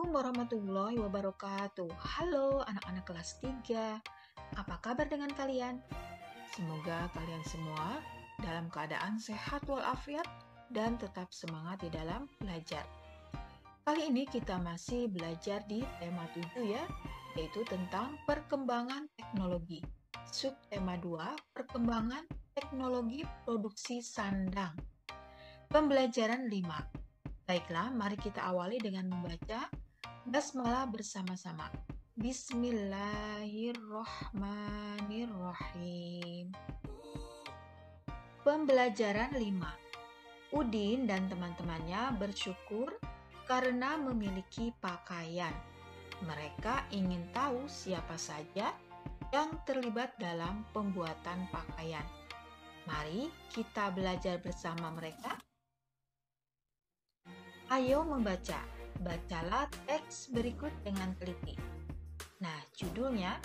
Assalamualaikum warahmatullahi wabarakatuh. Halo anak-anak kelas 3. Apa kabar dengan kalian? Semoga kalian semua dalam keadaan sehat walafiat dan tetap semangat di dalam belajar. Kali ini kita masih belajar di tema 7 ya, yaitu tentang perkembangan teknologi. Subtema 2, perkembangan teknologi produksi sandang. Pembelajaran 5. Baiklah, mari kita awali dengan membaca basmalah bersama-sama. Bismillahirrohmanirrohim. Pembelajaran 5. Udin dan teman-temannya bersyukur karena memiliki pakaian. Mereka ingin tahu siapa saja yang terlibat dalam pembuatan pakaian. Mari kita belajar bersama mereka. Ayo membaca. Bacalah teks berikut dengan teliti. Nah, judulnya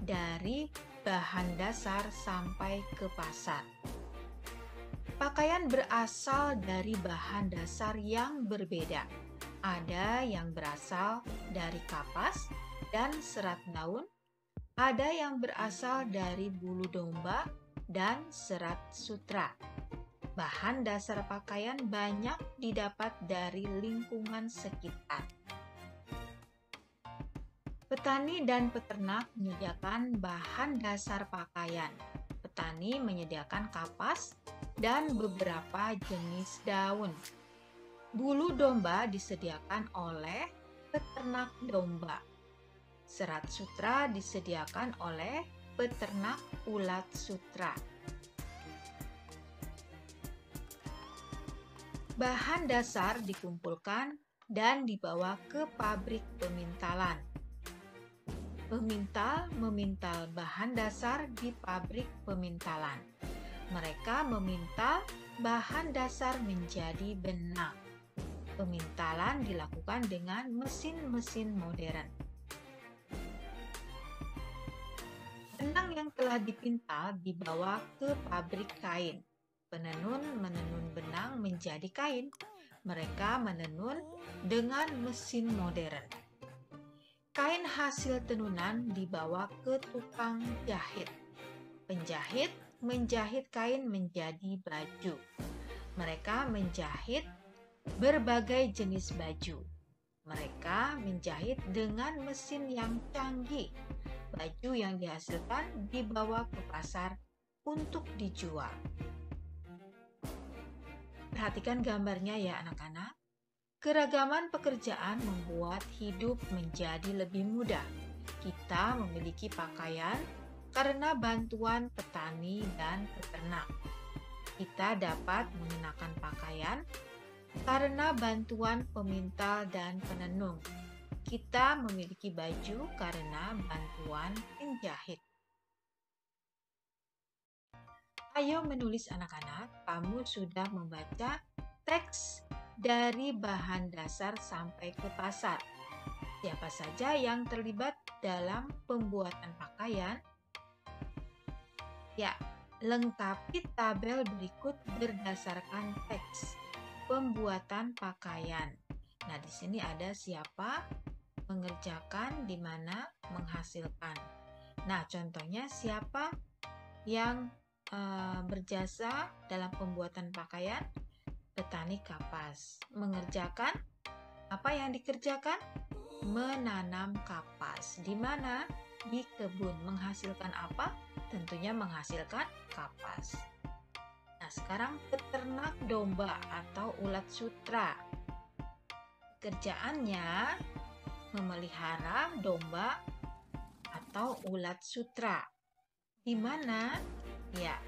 dari bahan dasar sampai ke pasar. Pakaian berasal dari bahan dasar yang berbeda. Ada yang berasal dari kapas dan serat daun, ada yang berasal dari bulu domba dan serat sutra. Bahan dasar pakaian banyak didapat dari lingkungan sekitar. Petani dan peternak menyediakan bahan dasar pakaian. Petani menyediakan kapas dan beberapa jenis daun. Bulu domba disediakan oleh peternak domba. Serat sutra disediakan oleh peternak ulat sutra. Bahan dasar dikumpulkan dan dibawa ke pabrik pemintalan. Pemintal memintal bahan dasar di pabrik pemintalan. Mereka memintal bahan dasar menjadi benang. Pemintalan dilakukan dengan mesin-mesin modern. Benang yang telah dipintal dibawa ke pabrik kain. Penenun menenun benang menjadi kain. Mereka menenun dengan mesin modern. Kain hasil tenunan dibawa ke tukang jahit. Penjahit menjahit kain menjadi baju. Mereka menjahit berbagai jenis baju. Mereka menjahit dengan mesin yang canggih. Baju yang dihasilkan dibawa ke pasar untuk dijual. Perhatikan gambarnya ya anak-anak. Keragaman pekerjaan membuat hidup menjadi lebih mudah. Kita memiliki pakaian karena bantuan petani dan peternak. Kita dapat mengenakan pakaian karena bantuan pemintal dan penenun. Kita memiliki baju karena bantuan penjahit. Ayo menulis anak-anak, kamu sudah membaca teks dari bahan dasar sampai ke pasar. Siapa saja yang terlibat dalam pembuatan pakaian? Ya, lengkapi tabel berikut berdasarkan teks pembuatan pakaian. Nah, di sini ada siapa, mengerjakan, di mana, menghasilkan. Nah, contohnya siapa yang berjasa dalam pembuatan pakaian? Petani kapas. Mengerjakan, apa yang dikerjakan? Menanam kapas. Di mana? Di kebun. Menghasilkan apa? Tentunya menghasilkan kapas. Nah, sekarang peternak domba atau ulat sutra. Kerjaannya memelihara domba atau ulat sutra. Di mana? Ya,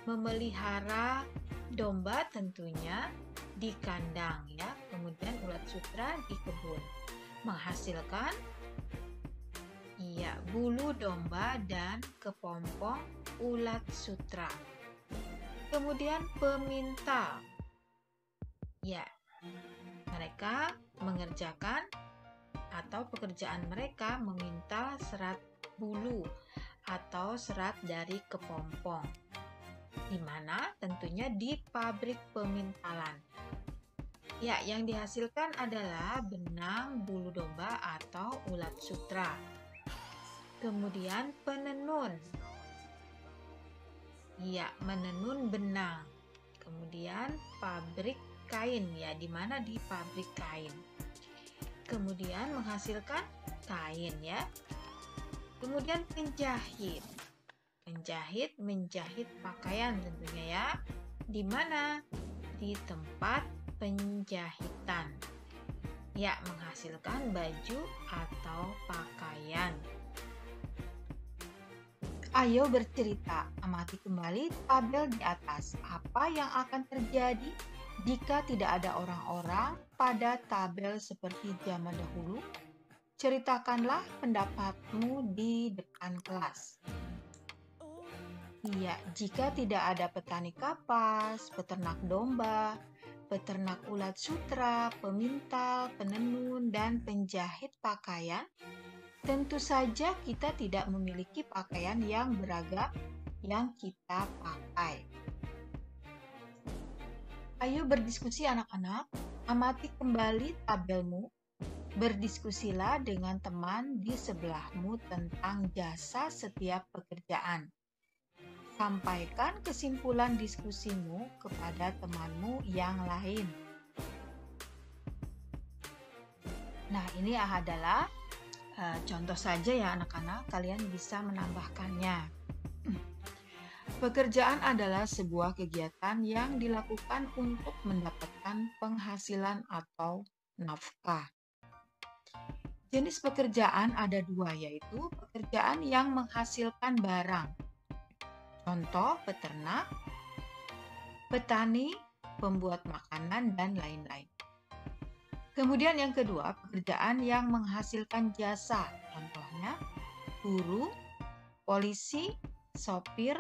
memelihara domba tentunya di kandang ya, kemudian ulat sutra di kebun. Menghasilkan bulu domba dan kepompong ulat sutra. Kemudian pemintal. Ya, mereka mengerjakan atau pekerjaan mereka memintal serat bulu atau serat dari kepompong. Di mana? Tentunya di pabrik pemintalan. Ya, yang dihasilkan adalah benang bulu domba atau ulat sutra. Kemudian penenun. Ya, menenun benang. Kemudian pabrik kain, ya, di mana di pabrik kain. Kemudian menghasilkan kain, ya. Kemudian penjahit. Penjahit menjahit pakaian tentunya, ya. Di mana? Di tempat penjahitan. Ya, menghasilkan baju atau pakaian. Ayo bercerita, amati kembali tabel di atas. Apa yang akan terjadi jika tidak ada orang-orang pada tabel seperti zaman dahulu? Ceritakanlah pendapatmu di depan kelas. Iya, jika tidak ada petani kapas, peternak domba, peternak ulat sutra, pemintal, penenun, dan penjahit pakaian, tentu saja kita tidak memiliki pakaian yang beragam yang kita pakai. Ayo berdiskusi anak-anak, amati kembali tabelmu, berdiskusilah dengan teman di sebelahmu tentang jasa setiap pekerjaan. Sampaikan kesimpulan diskusimu kepada temanmu yang lain. Nah, ini adalah contoh saja ya anak-anak, kalian bisa menambahkannya. Pekerjaan adalah sebuah kegiatan yang dilakukan untuk mendapatkan penghasilan atau nafkah. Jenis pekerjaan ada dua, yaitu pekerjaan yang menghasilkan barang. Contoh peternak, petani, pembuat makanan, dan lain-lain. Kemudian yang kedua, pekerjaan yang menghasilkan jasa. Contohnya, guru, polisi, sopir,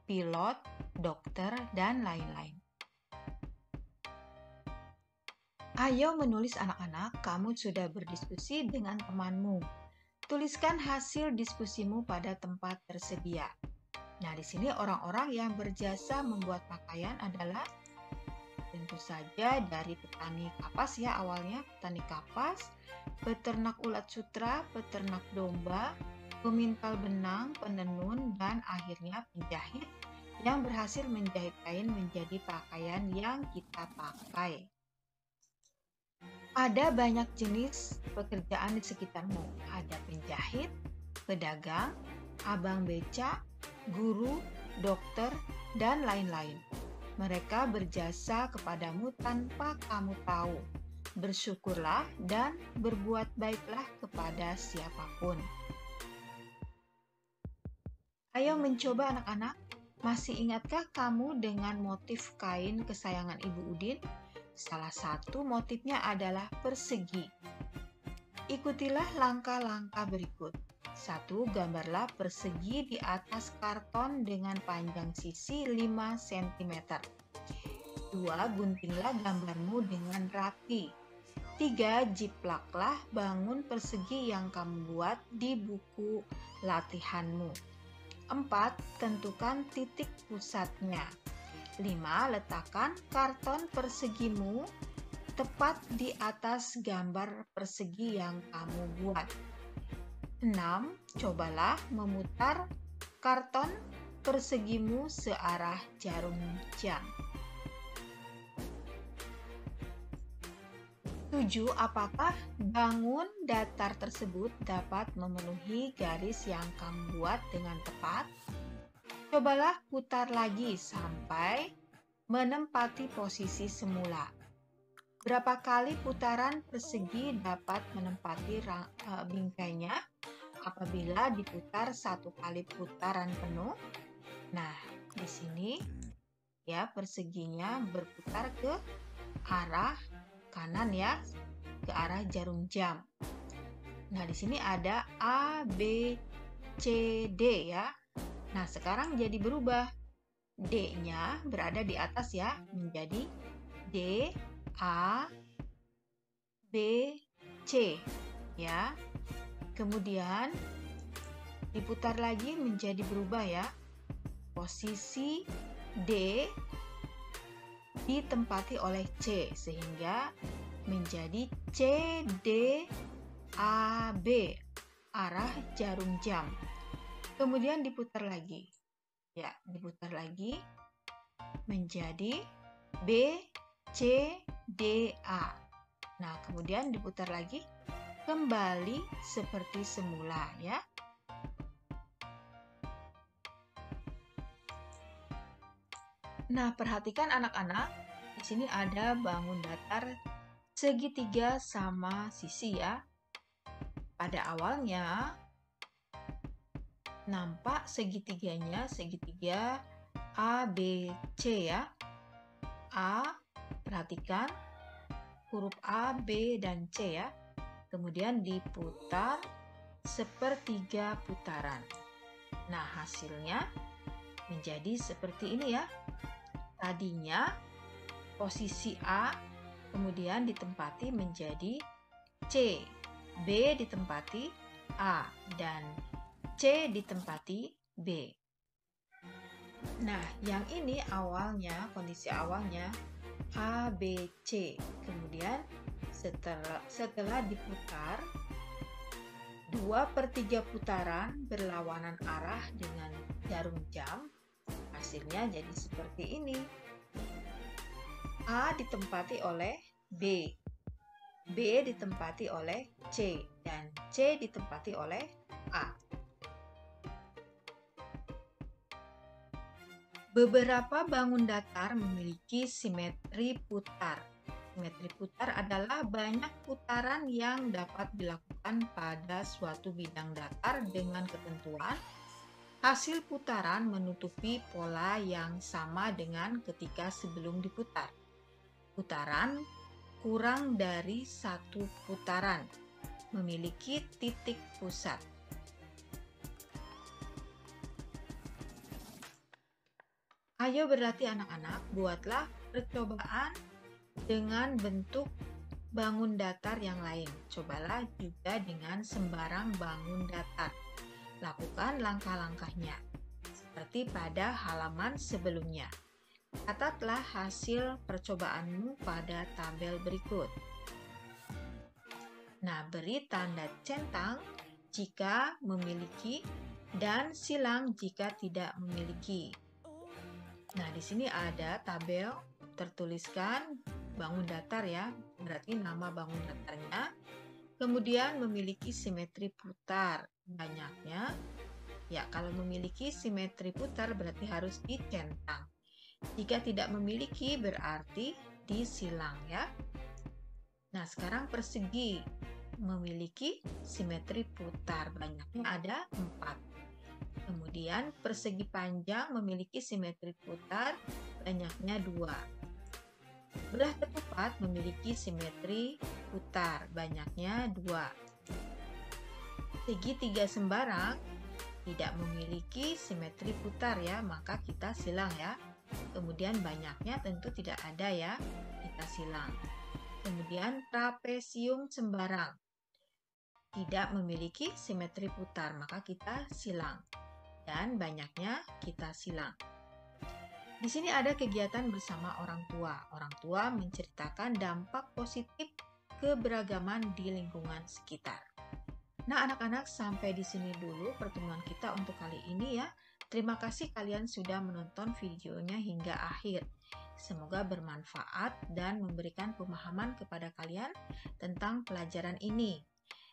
pilot, dokter, dan lain-lain. Ayo menulis anak-anak, kamu sudah berdiskusi dengan temanmu. Tuliskan hasil diskusimu pada tempat tersedia. Nah, di sini orang-orang yang berjasa membuat pakaian adalah tentu saja dari petani kapas ya awalnya, petani kapas, peternak ulat sutra, peternak domba, pemintal benang, penenun, dan akhirnya penjahit yang berhasil menjahit kain menjadi pakaian yang kita pakai. Ada banyak jenis pekerjaan di sekitarmu. Ada penjahit, pedagang, abang beca, guru, dokter, dan lain-lain. Mereka berjasa kepadamu tanpa kamu tahu. Bersyukurlah dan berbuat baiklah kepada siapapun. Ayo mencoba anak-anak. Masih ingatkah kamu dengan motif kain kesayangan Ibu Udin? Salah satu motifnya adalah persegi. Ikutilah langkah-langkah berikut. 1. Gambarlah persegi di atas karton dengan panjang sisi 5 cm. 2. Guntinglah gambarmu dengan rapi. 3. Jiplaklah bangun persegi yang kamu buat di buku latihanmu. 4. Tentukan titik pusatnya. 5. Letakkan karton persegimu tepat di atas gambar persegi yang kamu buat. 6. Cobalah memutar karton persegimu searah jarum jam. 7. Apakah bangun datar tersebut dapat memenuhi garis yang kamu buat dengan tepat? Cobalah putar lagi sampai menempati posisi semula. Berapa kali putaran persegi dapat menempati bingkainya apabila diputar 1 kali putaran penuh? Nah, di sini ya perseginya berputar ke arah kanan ya, ke arah jarum jam. Nah, di sini ada A, B, C, D ya. Nah, sekarang jadi berubah. D-nya berada di atas ya, menjadi D, A, B, C ya. Kemudian diputar lagi menjadi berubah ya. Posisi D ditempati oleh C, sehingga menjadi CDAB, arah jarum jam. Kemudian diputar lagi. Ya, diputar lagi menjadi BCDA. Nah, kemudian diputar lagi kembali seperti semula ya. Nah, perhatikan anak-anak, di sini ada bangun datar segitiga sama sisi ya. Pada awalnya nampak segitiganya, segitiga ABC ya. A, perhatikan huruf A, B, dan C ya. Kemudian diputar sepertiga putaran. Nah, hasilnya menjadi seperti ini ya. Tadinya posisi A kemudian ditempati menjadi C, B ditempati A, dan C ditempati B. Nah, yang ini awalnya, kondisi awalnya A, B, C. Kemudian setelah diputar 2/3 putaran berlawanan arah dengan jarum jam, hasilnya jadi seperti ini. A ditempati oleh B, B ditempati oleh C, dan C ditempati oleh A. Beberapa bangun datar memiliki simetri putar. Simetri putar adalah banyak putaran yang dapat dilakukan pada suatu bidang datar dengan ketentuan hasil putaran menutupi pola yang sama dengan ketika sebelum diputar. Putaran kurang dari satu putaran memiliki titik pusat. Ayo berlatih anak-anak, buatlah percobaan dengan bentuk bangun datar yang lain. Cobalah juga dengan sembarang bangun datar. Lakukan langkah-langkahnya, seperti pada halaman sebelumnya. Catatlah hasil percobaanmu pada tabel berikut. Nah, beri tanda centang jika memiliki dan silang jika tidak memiliki. Nah, di sini ada tabel tertuliskan bangun datar ya, berarti nama bangun datarnya. Kemudian memiliki simetri putar banyaknya. Ya, kalau memiliki simetri putar berarti harus dicentang. Jika tidak memiliki berarti disilang ya. Nah, sekarang persegi memiliki simetri putar banyaknya ada 4. Kemudian persegi panjang memiliki simetri putar banyaknya 2. Belah ketupat memiliki simetri putar banyaknya 2. Segitiga sembarang tidak memiliki simetri putar ya, maka kita silang ya. Kemudian banyaknya tentu tidak ada ya, kita silang. Kemudian trapesium sembarang tidak memiliki simetri putar, maka kita silang. Dan banyaknya kita silang. Di sini ada kegiatan bersama orang tua. Orang tua menceritakan dampak positif keberagaman di lingkungan sekitar. Nah, anak-anak, sampai di sini dulu pertemuan kita untuk kali ini ya. Terima kasih kalian sudah menonton videonya hingga akhir. Semoga bermanfaat dan memberikan pemahaman kepada kalian tentang pelajaran ini.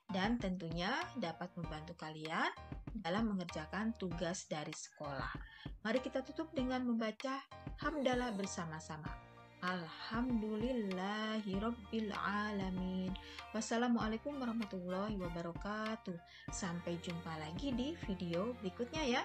Dan tentunya dapat membantu kalian dalam mengerjakan tugas dari sekolah. Mari kita tutup dengan membaca hamdalah bersama-sama. Alhamdulillahirabbil alamin. Wassalamualaikum warahmatullahi wabarakatuh. Sampai jumpa lagi di video berikutnya ya.